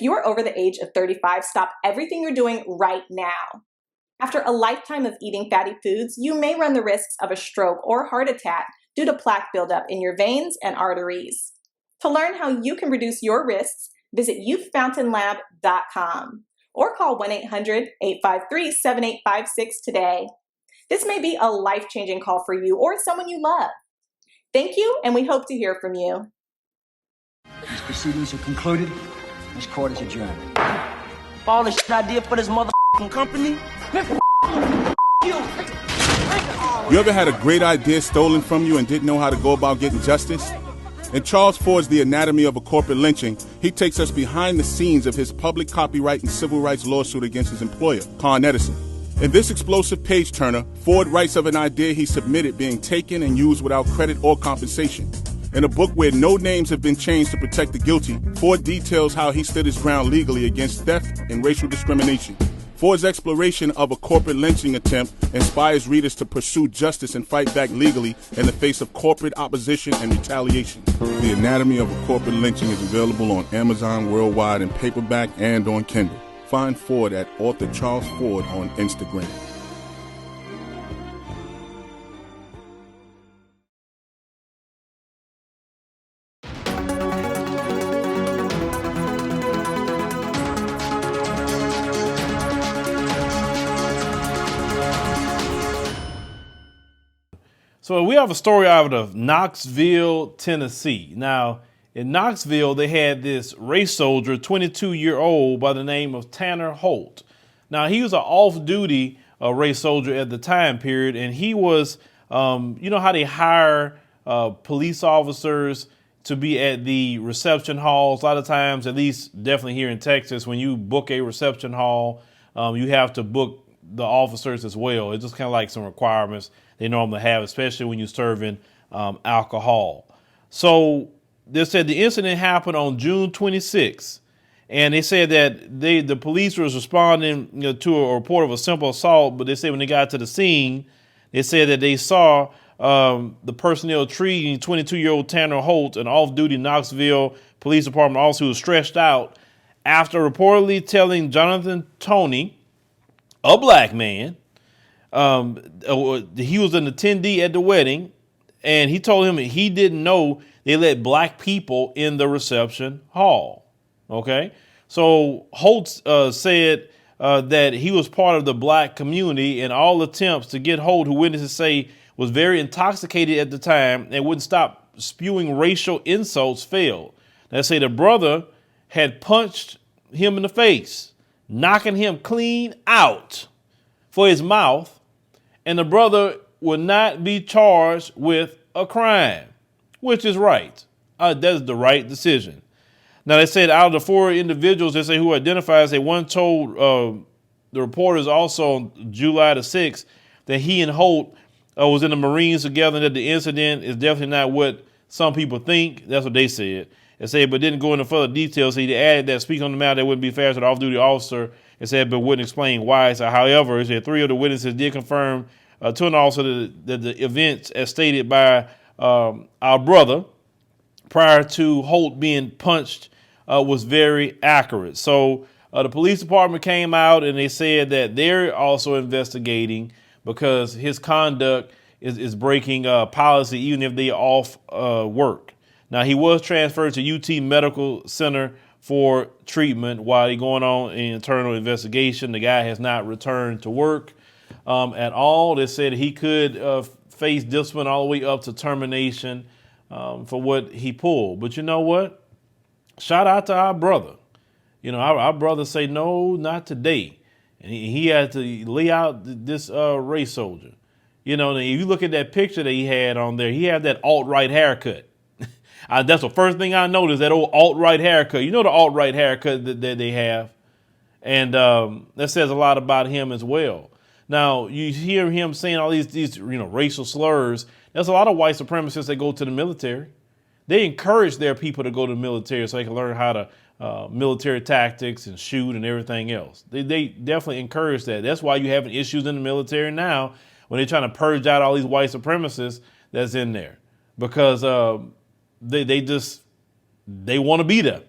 you are over the age of 35, stop everything you're doing right now. After a lifetime of eating fatty foods, you may run the risks of a stroke or heart attack due to plaque buildup in your veins and arteries. To learn how you can reduce your risks, visit youthfountainlab.com or call 1-800-853-7856 today. This may be a life-changing call for you or someone you love. Thank you, and we hope to hear from you. These proceedings are concluded. This court is adjourned. All this I did for this motherfucking company? You ever had a great idea stolen from you and didn't know how to go about getting justice? In Charles Ford's The Anatomy of a Corporate Lynching, he takes us behind the scenes of his public copyright and civil rights lawsuit against his employer, Con Edison. In this explosive page-turner, Ford writes of an idea he submitted being taken and used without credit or compensation. In a book where no names have been changed to protect the guilty, Ford details how he stood his ground legally against theft and racial discrimination. Ford's exploration of a corporate lynching attempt inspires readers to pursue justice and fight back legally in the face of corporate opposition and retaliation. The Anatomy of a Corporate Lynching is available on Amazon worldwide in paperback and on Kindle. Find Ford at author Charles Ford on Instagram. So we have a story out of Knoxville, Tennessee. Now, in Knoxville, they had this race soldier, 22-year-old by the name of Tanner Holt. Now, he was an off-duty race soldier at the time period, and he was, you know how they hire police officers to be at the reception halls? A lot of times, at least definitely here in Texas, when you book a reception hall, you have to book the officers as well. It's just kind of like some requirements they normally have, especially when you're serving alcohol. So they said the incident happened on June 26th, and they said that the police was responding to a report of a simple assault, but they said when they got to the scene, they said that they saw the personnel treating 22-year-old Tanner Holt, an off-duty Knoxville Police Department officer who was stretched out after reportedly telling Jonathan Toney, a black man, he was an attendee at the wedding, and he told him he didn't know they let black people in the reception hall. Okay, so Holt said that he was part of the black community, and all attempts to get Holt, who witnesses say was very intoxicated at the time and wouldn't stop spewing racial insults, failed. They say the brother had punched him in the face, knocking him clean out for his mouth, and the brother would not be charged with a crime, which is right. That's the right decision. Now, they said out of the four individuals, they say who identifies, they one told the reporters also on July the 6th that he and Holt was in the Marines together, and that the incident is definitely not what some people think. That's what they said. They said, but didn't go into further details. He added that speaking on the matter, that wouldn't be fair to the off-duty officer. It said, but wouldn't explain why. So, however, it said three of the witnesses did confirm to an officer that the events, as stated by our brother, prior to Holt being punched, was very accurate. So the police department came out and they said that they're also investigating because his conduct is breaking policy, even if they're off work. Now, he was transferred to UT Medical Center for treatment while he's going on an internal investigation. The guy has not returned to work at all. They said he could face discipline all the way up to termination for what he pulled. But you know what? Shout out to our brother. You know, our brother say, no, not today. And he had to lay out this race soldier. You know, if you look at that picture that he had on there, he had that alt-right haircut. That's the first thing I noticed, that old alt-right haircut. You know the alt-right haircut that they have. And that says a lot about him as well. Now, you hear him saying all these racial slurs. There's a lot of white supremacists that go to the military. They encourage their people to go to the military so they can learn how to military tactics and shoot and everything else. They definitely encourage that. That's why you're having issues in the military now when they're trying to purge out all these white supremacists that's in there, because they want to be there.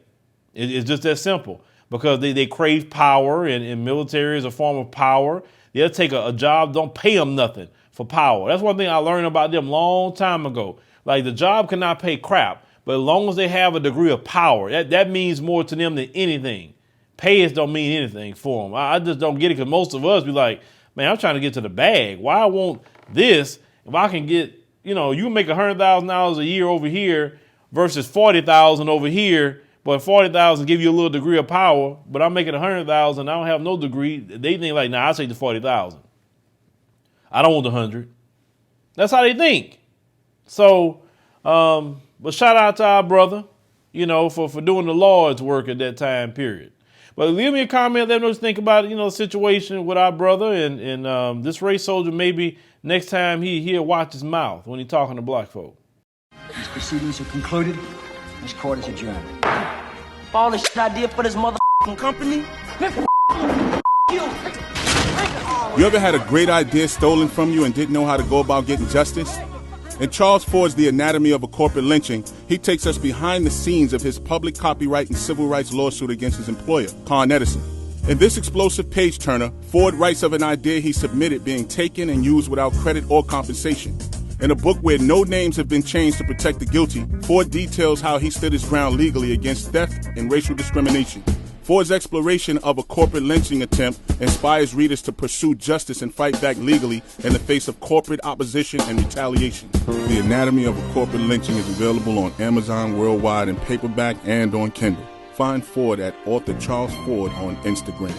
It's just that simple. because they crave power, and military is a form of power. They'll take a job, don't pay them nothing for power. That's one thing I learned about them long time ago. Like, the job cannot pay crap, but as long as they have a degree of power, that means more to them than anything. Pay don't mean anything for them. I just don't get it, because most of us be like, man, I'm trying to get to the bag. Why I want this if I can get, you can make $100,000 a year over here versus $40,000 over here, but $40,000 give you a little degree of power, but I'm making $100,000, I don't have no degree. They think like, nah, I'll take the $40,000. I don't want the 100. That's how they think. So, but shout out to our brother, for doing the Lord's work at that time period. But leave me a comment, let me know what you think about, the situation with our brother and this race soldier. Maybe next time he'll watch his mouth when he's talking to black folk. These proceedings are concluded. This court is adjourned. All the shit I did for this motherfucking company. You ever had a great idea stolen from you and didn't know how to go about getting justice? In Charles Ford's The Anatomy of a Corporate Lynching, he takes us behind the scenes of his public copyright and civil rights lawsuit against his employer, Con Edison. In this explosive page-turner, Ford writes of an idea he submitted being taken and used without credit or compensation. In a book where no names have been changed to protect the guilty, Ford details how he stood his ground legally against theft and racial discrimination. Ford's exploration of a corporate lynching attempt inspires readers to pursue justice and fight back legally in the face of corporate opposition and retaliation. The Anatomy of a Corporate Lynching is available on Amazon worldwide in paperback and on Kindle. Find Ford at author Charles Ford on Instagram.